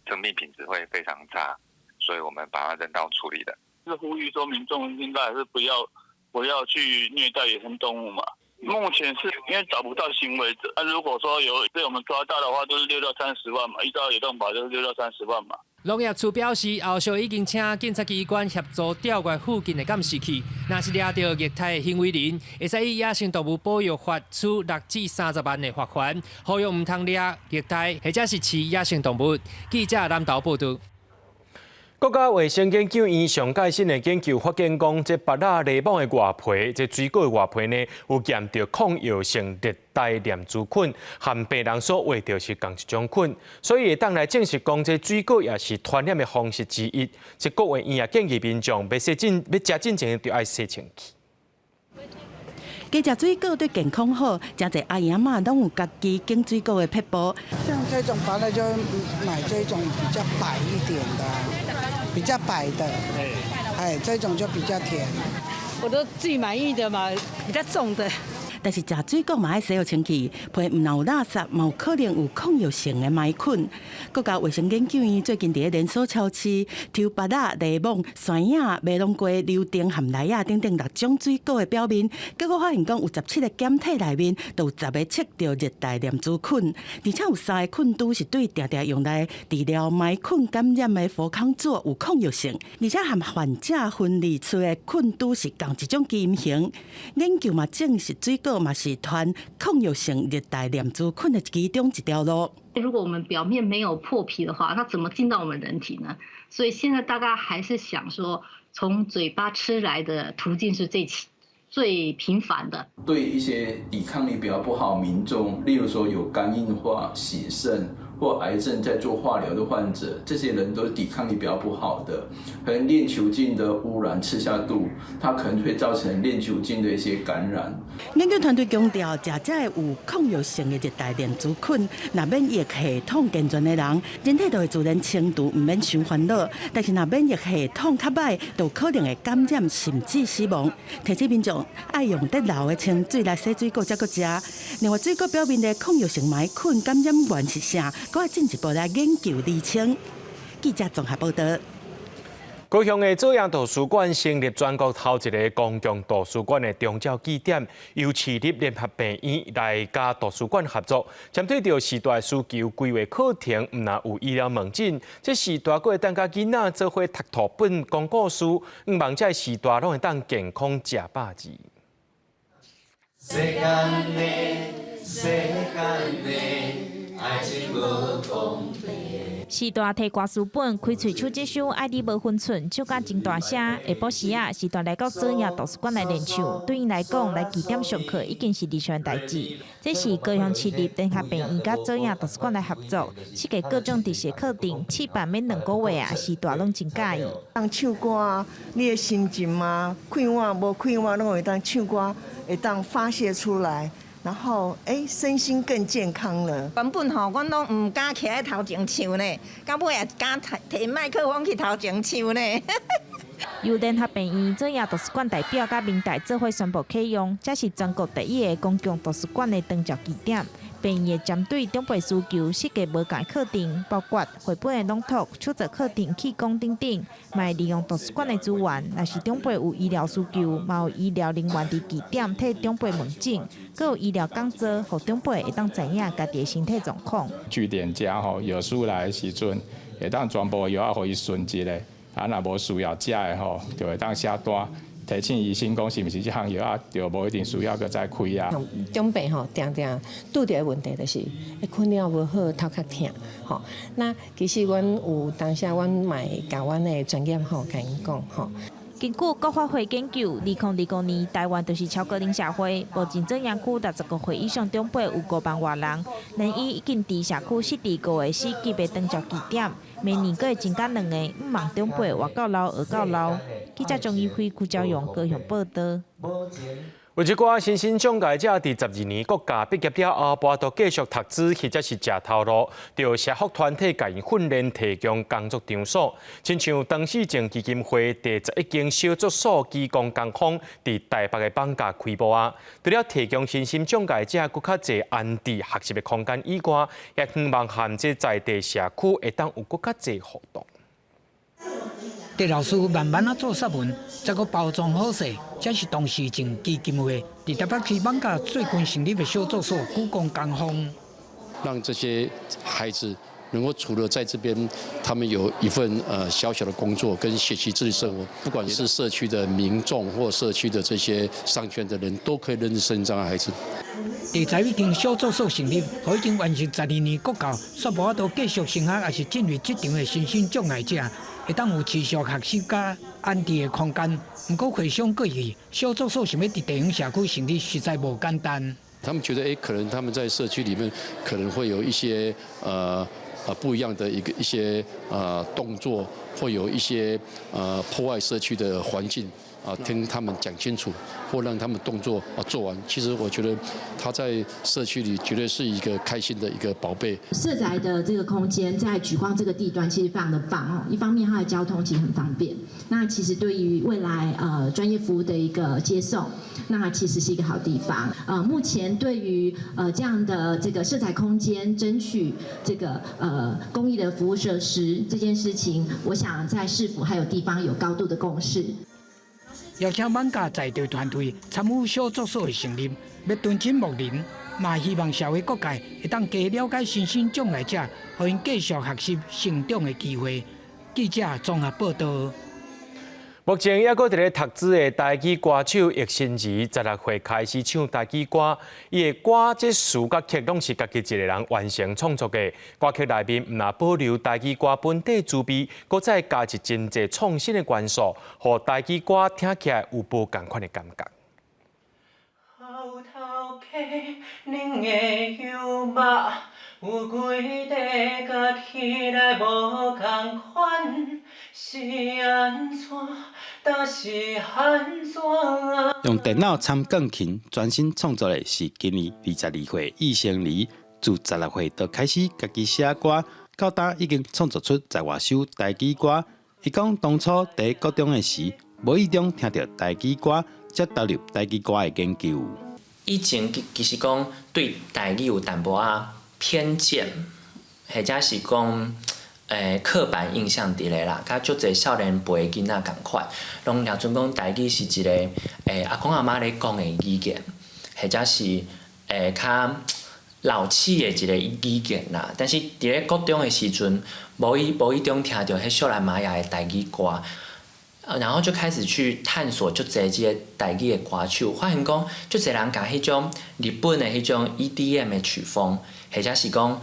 [SPEAKER 20] 生命品质会非常差，所以我们把它人道处理的。
[SPEAKER 21] 是呼吁说民众应该还是不要去虐待野生动物嘛。目前是因为找不到行为者，如果说有被我们抓到的话，都是6到30万嘛，依照野动法就是6到30万嘛。
[SPEAKER 7] 农业处表示，后续已经请警察机关协助调阅附近的监视器，若是抓到虐待的行为人，会使以野生动物保育法处6至30万的罚款，呼吁唔通掠虐待或者是饲野生动物。记者南投报道。国家卫生研究院上届新的研究发现，讲这白蜡内网的外皮，这水果的外皮呢，有验到抗药性热带念珠菌，和病人所画到是同一种菌，所以会当来证实讲，这水果也是传染的方式之一。这国卫院也建议民众要食进前就要洗清气。
[SPEAKER 27] 加食水果对健康好，真侪阿姨阿嬷拢有家己种水果的撇步。
[SPEAKER 22] 像这种白的就买这种比较白一点的，比较白的，这种就比较甜。
[SPEAKER 23] 我都自己满意的嘛，比较重的。
[SPEAKER 27] 但是食水果嘛要洗好清气，皮唔有垃圾，嘛有可能有抗药性的霾菌。国家卫生研究院最近伫连锁超市抽白蜡、柠檬、酸杏、麦龙果、柳丁、含梨啊等等6种水果的表面，结果发现讲有17个检体内面都有10个测到热带念珠菌，而且有3个菌株是对常常用来治疗霾菌感染的佛康佐有抗药性，而且和患者分离出的菌株是同一种基因型。研究嘛证实水果嘛是传抗药性热带念珠菌的其中一条路。
[SPEAKER 24] 如果我们表面没有破皮的话，那怎么进到我们人体呢？所以现在大家还是想说，从嘴巴吃来的途径是最频繁的。
[SPEAKER 25] 对一些抵抗力比较不好民众，例如说有肝硬化、洗肾或癌症在做化疗的患者，这些人都是抵抗力比较不好的，可能链球菌的污染吃下肚，它可能会造成链球菌的一些感染。
[SPEAKER 27] 研究团队强调，食这有抗药性的热带念珠菌，若免疫系统健全的人，人体就会自然清除，唔免伤烦恼。但是若免疫系统较歹，就可能会感染甚至死亡。提醒民众爱用得流的清水来洗水果，才搁食。另外，水果表面的抗药性霾菌感染源是啥？搁要进一步来研究厘清。记者综合报道。
[SPEAKER 1] 高雄的左营图书馆成立全国头一个公共图书馆的宗教据点，由市立联合病院来甲图书馆合作，针对着时代需求规划课程，唔但有医疗门诊，这时代佫会当甲囡仔做伙读图本、讲故事，望这时代拢会当健康食饱字。
[SPEAKER 26] 时代摕歌书本开喙唱这首《爱你无分寸》，唱甲真大声。下晡时啊，时代来到左营图书馆来练唱。对因来讲，来据点上课已经是日常代志。这是高雄市立联合病院甲左营图书馆来合作，设计各种特色课程，7班免2个月啊，时代拢真介意。
[SPEAKER 22] 当唱歌，你的心情啊，快活无快活，拢会当唱歌，会当发泄出来。
[SPEAKER 2] 然后身心更健康了。
[SPEAKER 4] 原本吼，阮拢唔敢徛喺头前唱呢，到尾也敢摕麦克风去头前唱呢。
[SPEAKER 26] 由联合病院做亚图书馆代表甲明代做伙宣布启用，这是全国第一个公共图书馆的登录据点。病院针对长辈需求设计无同课程，包括绘本的朗读、手作课程、气功等等，嘛利用图书馆的资源。若是长辈有医疗需求，嘛有医疗人员伫据点替长辈问诊，佮有医疗讲座，互长辈会当知影家己的身体状况。
[SPEAKER 5] 据店家吼药师来的时阵，会当全部药互伊顺一个。啊，若无需要食的吼，就会当写单，提醒医生讲是毋是这项药啊，就无一定需要搁再开啊。
[SPEAKER 6] 长辈吼，定定拄着的问题就是困了无好，头壳痛吼。那其实阮有当下阮买甲阮的专业吼，甲因讲吼。
[SPEAKER 26] 根据国发会研究，2020年台湾就是超高龄社会，目前正阳区65岁以上长辈有5万多人，联医已经伫社区设置5个4级的登录据点，明年阁会增加2个，5万长辈活到老，学到老。记者张义辉、邱昭勇高雄报道。
[SPEAKER 1] 有一寡新兴障碍者伫12年国家毕业了后，无都继续读书或者是食头路，就社福团体甲因训练提供工作场所，亲像唐氏症基金会第11间小作所技工工坊伫台北的放假开幕啊！除了提供新兴障碍者更较侪安置学习的空间以外，也希望和这在地社区会当有更较侪互动。
[SPEAKER 14] 狄老师慢慢做说文，再个包装好势，这是唐氏症基金会伫台北市艋舺最近成立的小作所“故宫工坊”，
[SPEAKER 8] 让这些孩子能够除了在这边，他们有一份小小的工作跟学习自立生活，不管是社区的民众或社区的这些商圈的人，都可以认识身障的孩子。
[SPEAKER 14] 第11间小作所成立，已经完成12年国教，煞无法度继续升学，也是进入职场的身心障碍者。会当有持续学习甲安置的空间，不过回想过去，小作所想要伫地方社区成立，实在无简单。
[SPEAKER 8] 他们觉得，可能他们在社区里面可能会有一些不一样的一些动作，会有一些破坏社区的环境。听他们讲清楚，或让他们动作做完。其实我觉得他在社区里绝对是一个开心的一个宝贝。
[SPEAKER 9] 社宅的这个空间在莒光这个地段其实非常的棒哦，一方面它的交通其实很方便，那其实对于未来专业服务的一个接送，那其实是一个好地方。目前对于这样的这个社宅空间争取这个公益的服务设施这件事情，我想在市府还有地方有高度的共识。
[SPEAKER 14] 邀请艋舺在地团队参与小作所的成立，要敦亲睦邻，嘛希望社会各界会当加了解身心障碍者，互因继续学习成长的机会。记者综合报道。
[SPEAKER 1] 目前还阁伫咧读书的台语歌手叶欣怡，16岁开始唱台语歌，伊的歌即词甲曲拢是家己一个人完成创作的。歌曲内面毋但保留台语歌本地滋味，搁再加入真侪创新的元素，互台语歌听起来有无共款的感觉。
[SPEAKER 10] 后头溪恁的油墨，有几块甲起来无共款，是安怎？
[SPEAKER 28] 用电脑参钢琴，专心创作的是今年22岁易先离。自16岁就开始家己写歌，到今已经创作出10多首台语歌。伊讲当初在高中的时，无意中听到台语歌，才投入台语歌的研究。
[SPEAKER 29] 以前其实讲对台语有淡薄偏见，或者是讲。刻板印象伫咧啦，甲足侪少年辈囡仔共款，拢了准讲台语是一个阿公阿妈咧讲的语言，或者是较老气的一个语言啦。但是伫咧高中的时阵，无意中听到迄秀兰玛雅的台语歌，然后就开始去探索足侪即个台语的歌手，发现讲足侪人甲迄种日本的迄种 EDM 的曲风，或者是讲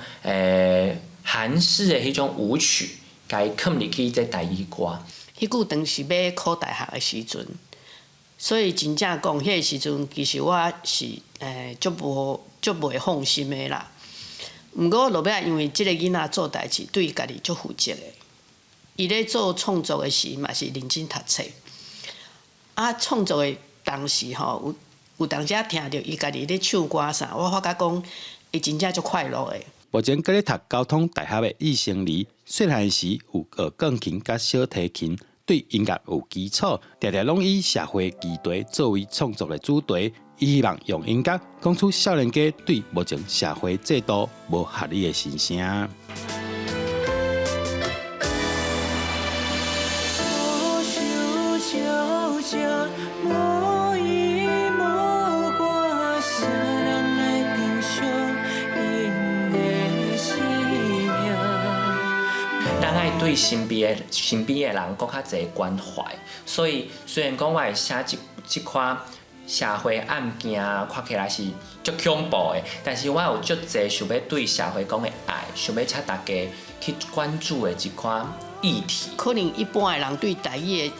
[SPEAKER 29] 韩式的迄种舞曲，甲伊嵌入去这台语歌。
[SPEAKER 6] 迄句当时要考大学的时阵，所以真正讲迄个时阵，其实我是足袂放心的啦。毋过落尾因为即个囡仔做代志，对家己足负责的。伊咧做创作的时嘛是认真读册，创作的当时吼有有当时听到伊家己咧唱歌啥，我发觉讲伊真正足快乐的。
[SPEAKER 28] 目前搁咧读交通大学的易成黎，细汉时有学钢琴甲小提琴，对音乐有基础，常常拢以社会议题作为创作的主题。伊希望用音乐讲出少年家对目前社会制度无合理的心声。
[SPEAKER 29] 咱爱对身边的人搁较侪关怀，所以虽然讲我会写即款社会案件，看起来是足恐怖的，但是我有足侪想要对社会讲的爱，想要请大家去关注的一款议题。
[SPEAKER 6] 可能一般的人对台语的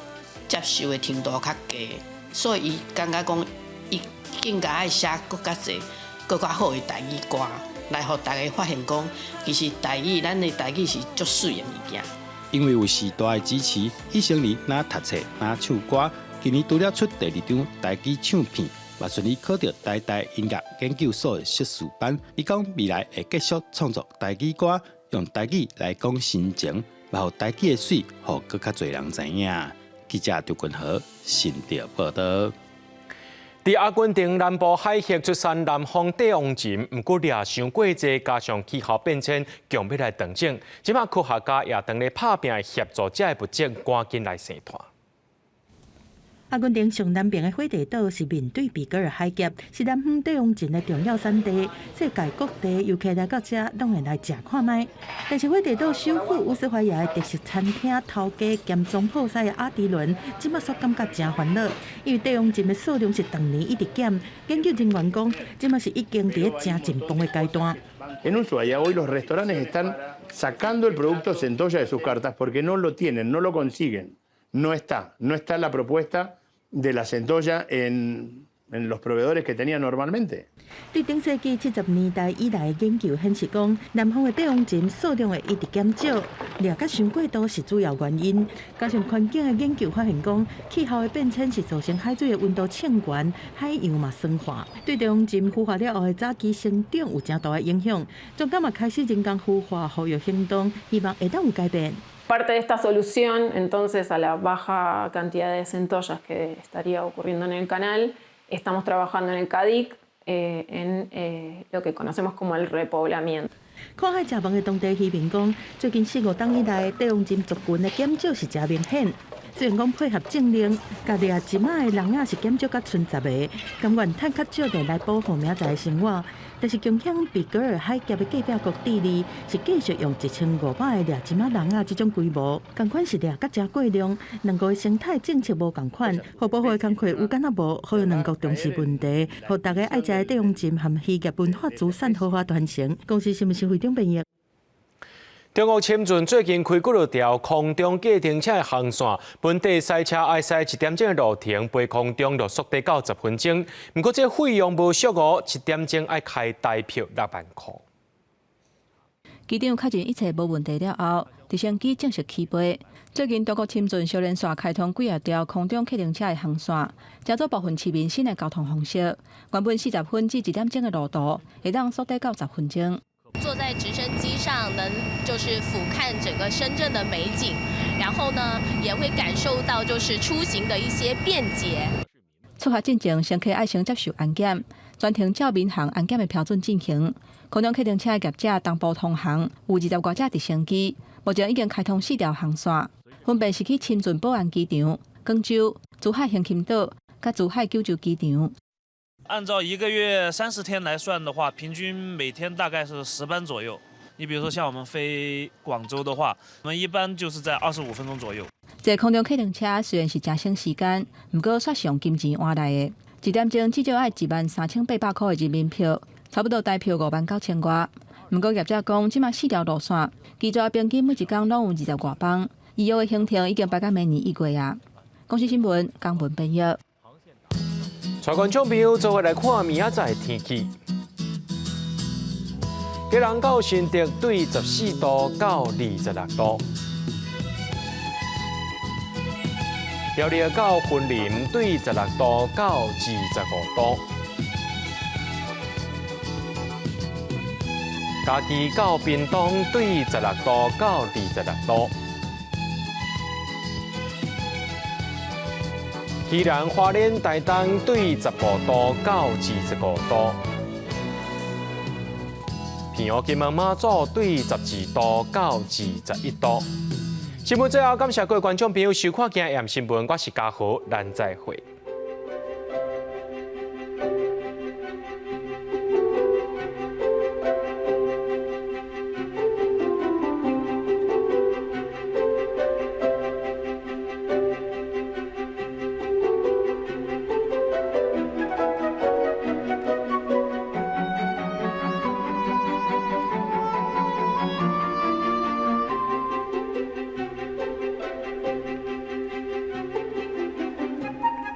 [SPEAKER 6] 接受的程度较低，所以伊感觉讲伊更加爱写搁较侪、搁较好的台语歌。来，互大家发现讲，其实咱的台语是足水的物件。
[SPEAKER 28] 因为有时代的支持，易成黎哪读册哪唱歌，今年拄了出第2张台语唱片，也顺利考到台大音乐研究所的硕士班。伊讲未来会继续创作台语歌，用台语来讲心情，也互台语的水，互更较侪人知影。记者刘君豪，新潮报道。
[SPEAKER 1] 伫阿根廷南部海峡出现南方帝王针，不过掠伤过济，加上气候变迁，强要来断症。即马科学家也当咧拍拼协助这个物种赶紧来生脱。
[SPEAKER 27] 阿根廷上南边的火地岛是面对比格尔海峡，是南方帝王针的重要产地。世界各地游客来到这，拢会来食看卖。但是火地岛首府乌斯怀亚的特色餐厅头家兼总铺师的阿迪伦，即马所感觉真烦恼，因为帝王针的数量是当年一直减。研究人员讲，即马是已经伫真紧绷的阶段。
[SPEAKER 3] En Ushuaia hoy los restaurantes están sacando el producto centolla de sus cartas porque no lo tienen, no lo consiguen. No está la propuesta de la centolla en los proveedores que tenía normalmente.
[SPEAKER 27] 对顶世纪70年代以来的研究显示，讲南方的帝王针数量会一直减少，掠甲伤过度是主要原因。加上环境的研究发现，讲气候的变迁是造成海水的温度升悬，海洋嘛酸化，对帝王针孵化了后的早期生长有真大的影响。专家嘛开始人工孵化呼吁行动，希望会当有改变。
[SPEAKER 11] Parte de esta solución, entonces, a la baja cantidad de centollas que estaría ocurriendo en el canal, estamos trabajando en el CADIC en lo que conocemos como el repoblamiento.
[SPEAKER 27] 看海食饭的当地渔民讲，最近4-5冬以来，帝王针族群的减少是真明显。虽然讲配合政令，家掠一马的人仔是减少到剩10个，甘愿趁较少的来保护明仔的生活。但是共享比格尔海峡的隔壁国智利是继续用1500的掠一马人仔这种规模，同款是掠甲真过量。两国的生态政策无同款，互保护的工作有敢若无，好让两国重视问题，互大家爱食的帝王针和渔业文化资产好好传承。公司是毋是非常便宜？
[SPEAKER 1] 中国深圳最近开几条空中计程车的航线，本地塞车爱塞1点钟的路程，飞空中就缩短90分钟。不过这费用无俗哦，1点钟爱开台票6万块。
[SPEAKER 12] 机场确认一切无问题了后，直升机正式起飞。最近，中国深圳小连续开通几条空中客运车的航线，加做部分市民新的交通方式。原本40分至1点钟的路途，会当缩短到10分钟。
[SPEAKER 13] 坐在直升机上，能就是俯瞰整个深圳的美景，然后呢，也会感受到就是出行的一些便捷。
[SPEAKER 12] 出发进前，乘客爱先接受安检，全程照民航安检的标准进行。空中客运车业者同步通航，有20多架直升机，目前已经开通4条航线，分别是去深圳宝安机场、广州、珠海横琴岛、甲珠海九州机场。
[SPEAKER 15] 按照1个月30天来算的话，平均每天大概是10班左右。你比如说像我们飞广州的话，我们一般就是在25分钟左右。
[SPEAKER 12] 这空中客运车虽然是真省时间，不过却是用金钱换来的。1点钟至少要13800块的人民票，差不多台票59000块。不过业者讲，即马4条路线，机抓平均每一天拢有20多班，预约的行程已经排到明年1月啊。公司新闻江文编译。
[SPEAKER 1] 带观众朋友做伙来看明仔载的天气。吉隆到新竹对14度到26度。苗栗到云林对16度到25度。嘉义到屏东对16度到26度。宜兰花莲台东对15度到25度。平湖金门马祖对12度到21度。新闻最后，感谢各位观众朋友收看今日新闻，我是嘉豪，咱再会。